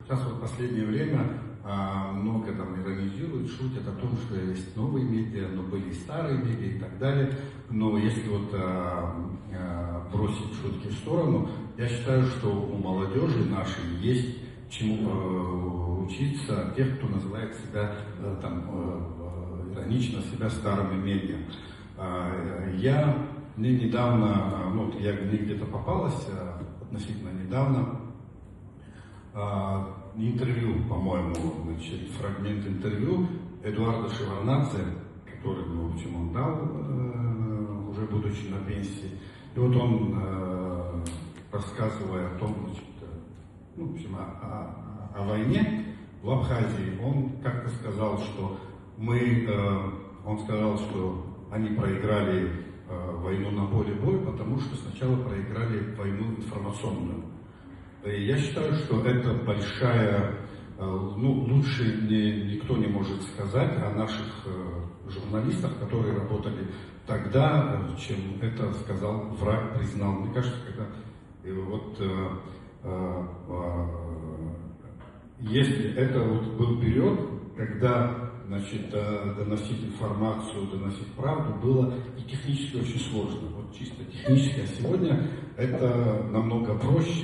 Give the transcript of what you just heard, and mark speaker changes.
Speaker 1: Сейчас вот в последнее время много там иронизируют, шутят о том, что есть новые медиа, но были старые медиа и так далее. Но если вот бросить шутки в сторону, я считаю, что у молодежи нашей есть чему учиться тех, кто называет себя иронично себя старыми медиа. Мне недавно, мне где-то попалось относительно недавно интервью, по-моему, фрагмент интервью Эдуарда Шеварднадзе, который, в общем, он дал, уже будучи на пенсии. И вот он, рассказывая о том, в общем, о войне в Абхазии, он как-то сказал, что они проиграли войну на поле боя, потому что сначала проиграли войну информационную. И я считаю, что это большая, лучше никто не может сказать о наших журналистах, которые работали тогда, чем это сказал враг, признал. Мне кажется, если это был период, когда доносить информацию, доносить правду было и технически очень сложно, чисто технически, а сегодня это намного проще.